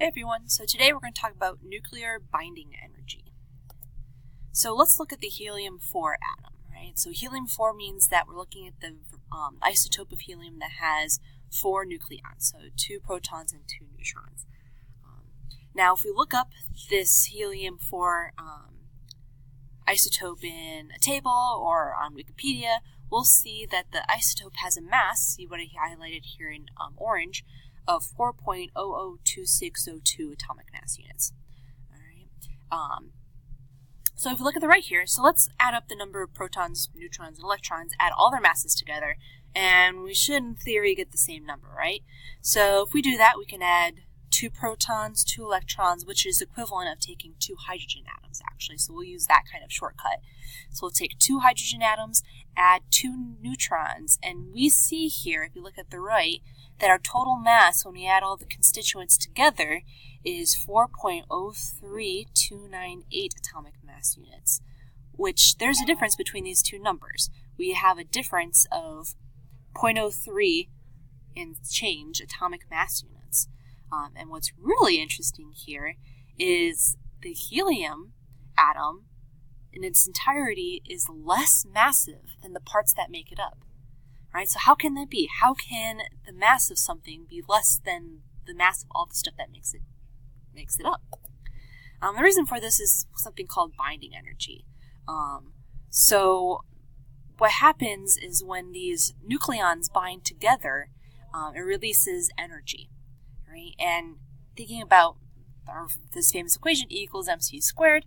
Hey everyone, so today we're going to talk about nuclear binding energy. So let's look at the helium-4 atom, right? So helium-4 means that we're looking at the isotope of helium that has 4 nucleons, so 2 protons and 2 neutrons. Now if we look up this helium-4 isotope in a table or on Wikipedia, we'll see that the isotope has a mass, see what I highlighted here in orange, of 4.002602 atomic mass units. All right. So if we look at the right here, so let's add up the number of protons, neutrons, and electrons, add all their masses together, and we should, in theory, get the same number, right? So if we do that, we can add 2 protons, 2 electrons, which is equivalent of taking 2 hydrogen atoms, actually. So we'll use that kind of shortcut. So we'll take 2 hydrogen atoms, add 2 neutrons, and we see here, if you look at the right, that our total mass, when we add all the constituents together, is 4.03298 atomic mass units, which there's a difference between these two numbers. We have a difference of 0.03 and change atomic mass units. And what's really interesting here is the helium atom in its entirety is less massive than the parts that make it up. Right? So how can that be? How can the mass of something be less than the mass of all the stuff that makes it up? The reason for this is something called binding energy. So what happens is when these nucleons bind together, it releases energy. Right? And thinking about this famous equation, E equals mc squared,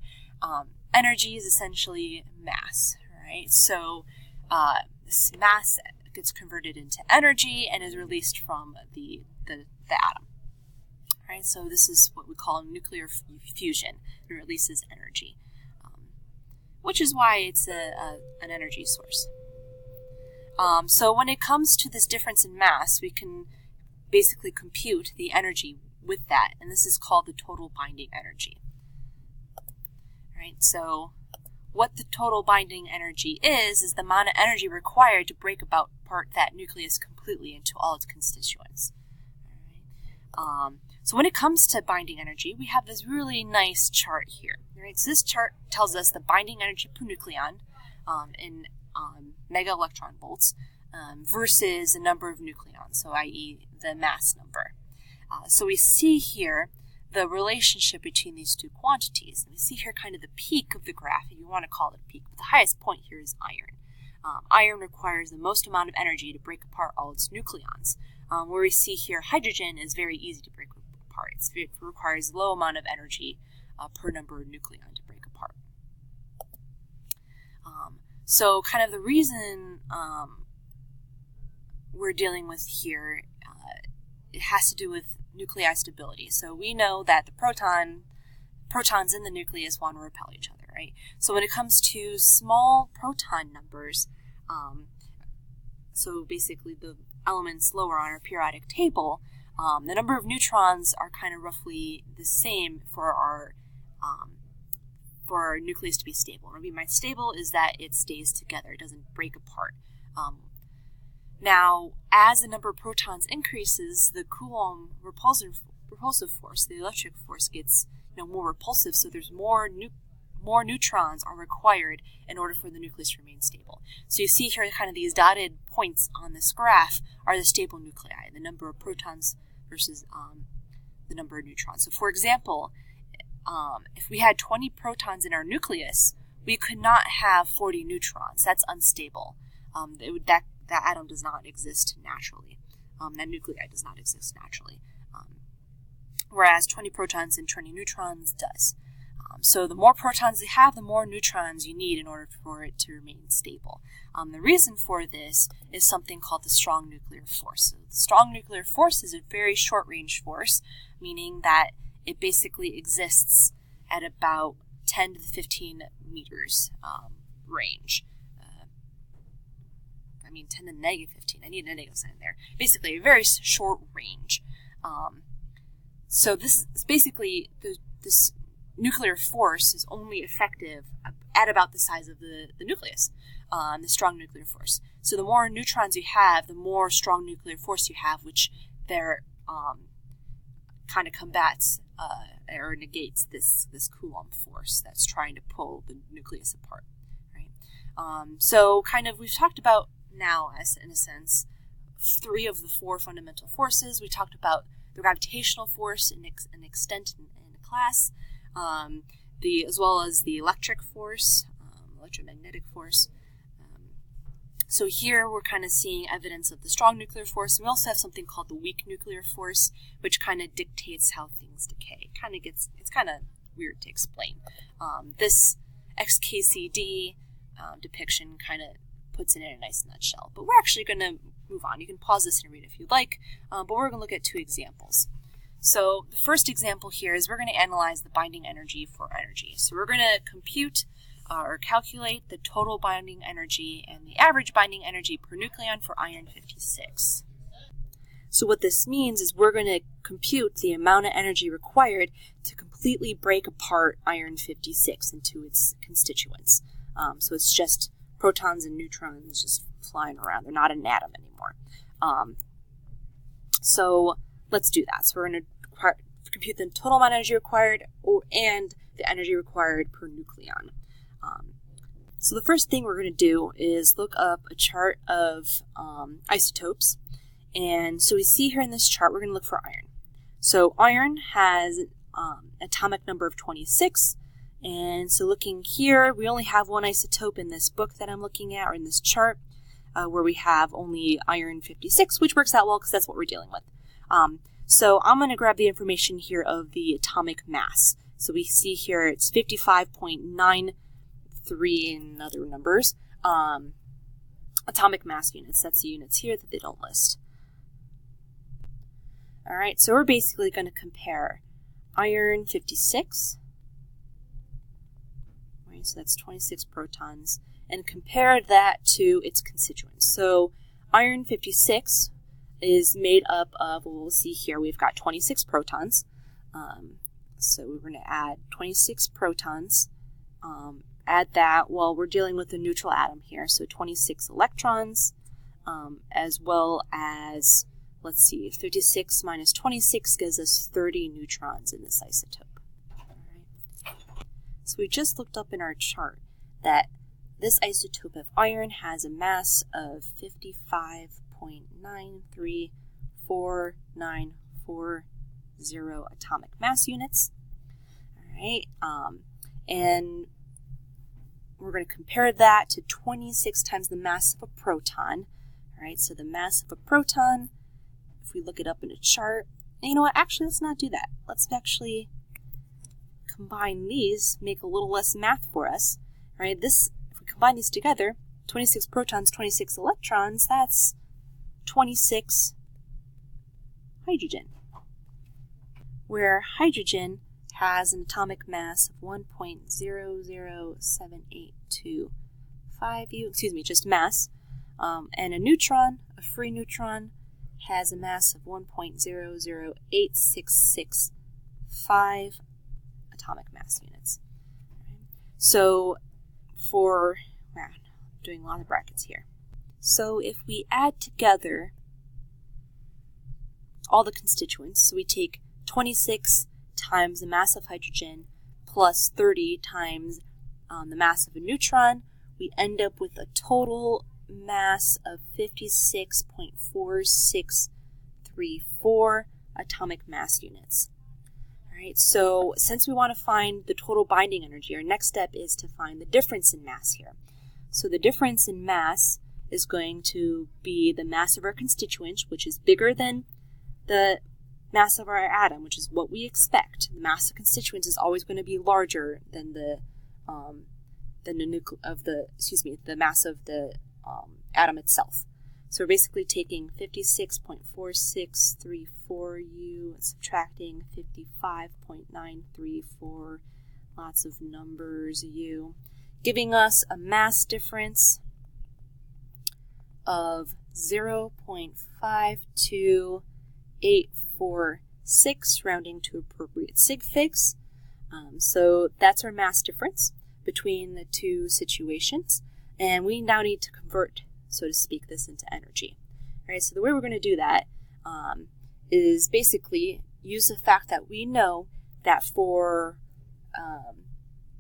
energy is essentially mass. Right? So this mass gets converted into energy and is released from the atom. Right? So this is what we call nuclear fusion. It releases energy, which is why it's an energy source. So when it comes to this difference in mass, we can basically compute the energy with that, and this is called the total binding energy. Right? So what the total binding energy is the amount of energy required to break apart that nucleus completely into all its constituents. All right. So when it comes to binding energy, we have this really nice chart here. Right? So this chart tells us the binding energy per nucleon in mega electron volts versus the number of nucleons, so i.e. the mass number. So we see here the relationship between these two quantities. And we see here kind of the peak of the graph, if you want to call it a peak, but the highest point here is iron. Iron requires the most amount of energy to break apart all its nucleons, where we see here hydrogen is very easy to break apart. It requires a low amount of energy per number of nucleon to break apart. So kind of the reason we're dealing with here, it has to do with nuclei stability. So we know that the protons in the nucleus want to repel each other, right? So when it comes to small proton numbers, so basically the elements lower on our periodic table, the number of neutrons are kind of roughly the same for our nucleus to be stable. And what I mean by stable is that it stays together, it doesn't break apart. Now, as the number of protons increases, the Coulomb repulsive force, the electric force, gets more repulsive, so there's more neutrons are required in order for the nucleus to remain stable. So you see here kind of these dotted points on this graph are the stable nuclei, the number of protons versus the number of neutrons. So for example, if we had 20 protons in our nucleus, we could not have 40 neutrons. That's unstable. That atom does not exist naturally. That nuclei does not exist naturally. Whereas 20 protons and 20 neutrons does. So the more protons you have, the more neutrons you need in order for it to remain stable. The reason for this is something called the strong nuclear force. So the strong nuclear force is a very short-range force, meaning that it basically exists at about 10 to the 15 meters range. 10 to the negative 15. I need a negative sign there. Basically, a very short range. So this is basically, this nuclear force is only effective at about the size of the nucleus, the strong nuclear force. So the more neutrons you have, the more strong nuclear force you have, which they're kind of combats or negates this Coulomb force that's trying to pull the nucleus apart, right? So kind of we've talked about now, as in a sense, 3 of the 4 fundamental forces. We talked about the gravitational force in extent in class, as well as the electric force, electromagnetic force. So here we're kind of seeing evidence of the strong nuclear force. And we also have something called the weak nuclear force, which kind of dictates how things decay. It's kind of weird to explain. This XKCD depiction kind of puts it in a nice nutshell. But we're actually going to move on. You can pause this and read if you'd like, but we're going to look at 2 examples. So the first example here is we're going to analyze the binding energy for energy. So we're going to compute or calculate the total binding energy and the average binding energy per nucleon for iron 56. So what this means is we're going to compute the amount of energy required to completely break apart iron 56 into its constituents. So it's just protons and neutrons just flying around. They're not an atom anymore. So let's do that. So we're going to compute the total amount of energy required and the energy required per nucleon. So the first thing we're going to do is look up a chart of isotopes. And so we see here in this chart, we're going to look for iron. So iron has atomic number of 26. And so looking here, we only have 1 isotope in this book that I'm looking at, or in this chart, where we have only iron 56, which works out well because that's what we're dealing with. So I'm going to grab the information here of the atomic mass. So we see here it's 55.93 in other numbers. Atomic mass units, that's the units here that they don't list. All right, so we're basically going to compare iron 56, right, so that's 26 protons, and compare that to its constituents. So iron 56 is made up of, well, we'll see here, we've got 26 protons. So we're going to add 26 protons, add that, well, we're dealing with a neutral atom here, so 26 electrons, as well as, let's see, 56 minus 26 gives us 30 neutrons in this isotope. All right. So we just looked up in our chart that this isotope of iron has a mass of 55.934940 atomic mass units. All right, and we're going to compare that to 26 times the mass of a proton. All right, so the mass of a proton, if we look it up in a chart, and you know what, actually, let's not do that. Let's actually combine these, make a little less math for us. All right, if we combine these together, 26 protons, 26 electrons, that's 26 hydrogen, where hydrogen has an atomic mass of 1.00782 just mass, and a neutron, a free neutron, has a mass of 1.008665 atomic mass units. So I'm doing a lot of brackets here. So if we add together all the constituents, so we take 26 times the mass of hydrogen plus 30 times the mass of a neutron, we end up with a total mass of 56.4634 atomic mass units. All right, so since we want to find the total binding energy, our next step is to find the difference in mass here. So the difference in mass is going to be the mass of our constituent, which is bigger than the mass of our atom, which is what we expect. The mass of constituents is always going to be larger than the mass of the atom itself. So we're basically taking 56.4634U and subtracting 55.934, lots of numbers, U, giving us a mass difference of 0.52846, rounding to appropriate sig figs. So that's our mass difference between the two situations. And we now need to convert, so to speak, this into energy. All right, so the way we're going to do that is basically use the fact that we know that for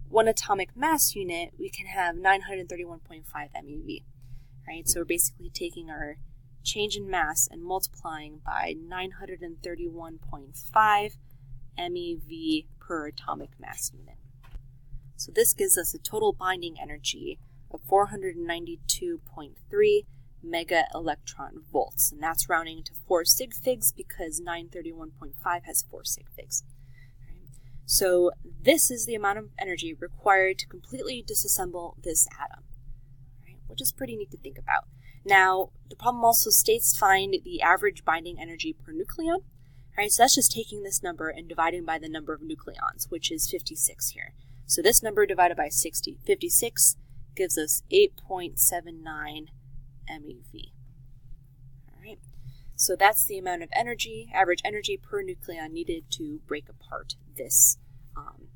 1 atomic mass unit, we can have 931.5 MeV. Right? So we're basically taking our change in mass and multiplying by 931.5 MeV per atomic mass unit. So this gives us a total binding energy of 492.3 mega electron volts, and that's rounding to 4 sig figs because 931.5 has 4 sig figs. Right? So this is the amount of energy required to completely disassemble this atom, right? Which is pretty neat to think about. Now, the problem also states find the average binding energy per nucleon. Right? So that's just taking this number and dividing by the number of nucleons, which is 56 here. So this number divided by 56 gives us 8.79 MeV. All right. So that's the amount of energy, average energy per nucleon needed to break apart this atom.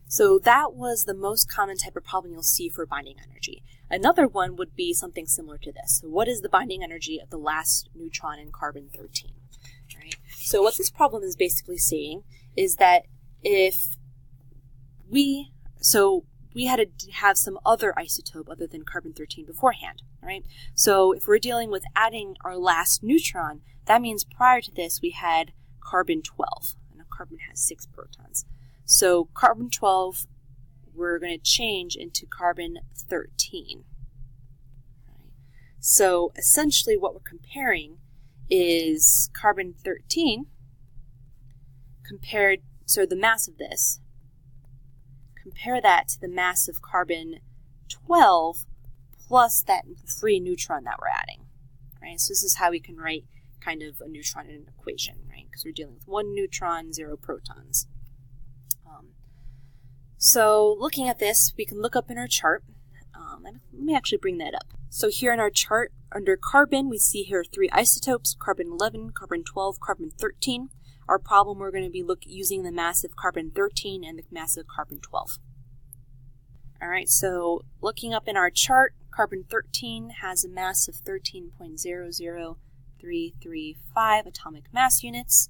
So that was the most common type of problem you'll see for binding energy. Another one would be something similar to this. So what is the binding energy of the last neutron in carbon-13? Right? So what this problem is basically saying is that if we had to have some other isotope other than carbon-13 beforehand, right? So if we're dealing with adding our last neutron, that means prior to this we had carbon-12, and carbon has 6 protons. So carbon-12 we're going to change into carbon-13. Right? So essentially what we're comparing is carbon-13 so the mass of this, compare that to the mass of carbon-12 plus that free neutron that we're adding. Right? So this is how we can write kind of a neutron in an equation, right? Because we're dealing with 1 neutron, 0 protons. So looking at this, we can look up in our chart. Let me actually bring that up. So here in our chart, under carbon, we see here 3 isotopes, carbon-11, carbon-12, carbon-13. Our problem, we're going to be using the mass of carbon-13 and the mass of carbon-12. All right, so looking up in our chart, carbon-13 has a mass of 13.00335 atomic mass units.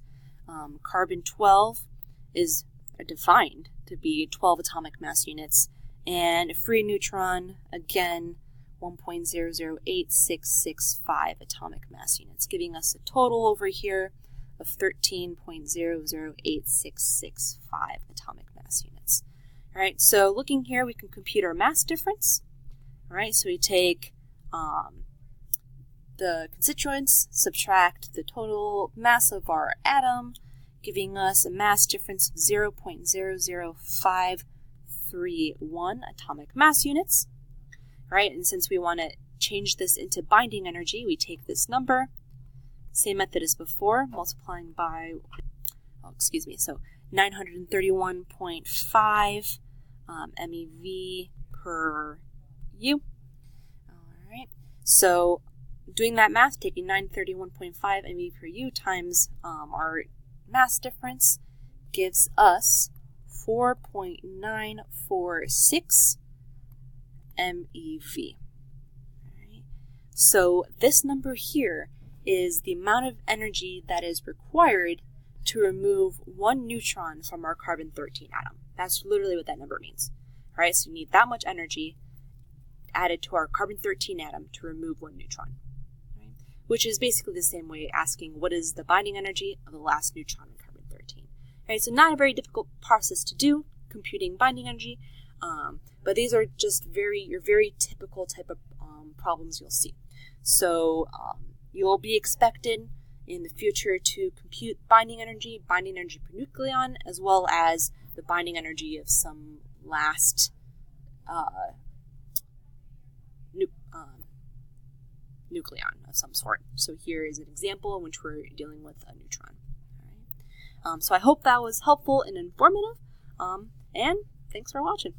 Carbon-12 is defined to be 12 atomic mass units, and a free neutron, again, 1.008665 atomic mass units, giving us a total over here of 13.008665 atomic mass units. All right, so looking here, we can compute our mass difference. All right, so we take the constituents, subtract the total mass of our atom, giving us a mass difference of 0.00531 atomic mass units. Right, and since we want to change this into binding energy, we take this number, same method as before, multiplying by, so 931.5 MeV per U. All right, so doing that math, taking 931.5 MeV per U times our mass difference gives us 4.946 MeV. Right. So this number here is the amount of energy that is required to remove 1 neutron from our carbon-13 atom. That's literally what that number means. All right, so we need that much energy added to our carbon-13 atom to remove 1 neutron. Right? Which is basically the same way asking what is the binding energy of the last neutron in carbon-13. Right, so not a very difficult process to do, computing binding energy, but these are just your very typical type of problems you'll see. So you'll be expected in the future to compute binding energy per nucleon, as well as the binding energy of some last nucleon of some sort. So here is an example in which we're dealing with a neutron. All right. So I hope that was helpful and informative, and thanks for watching.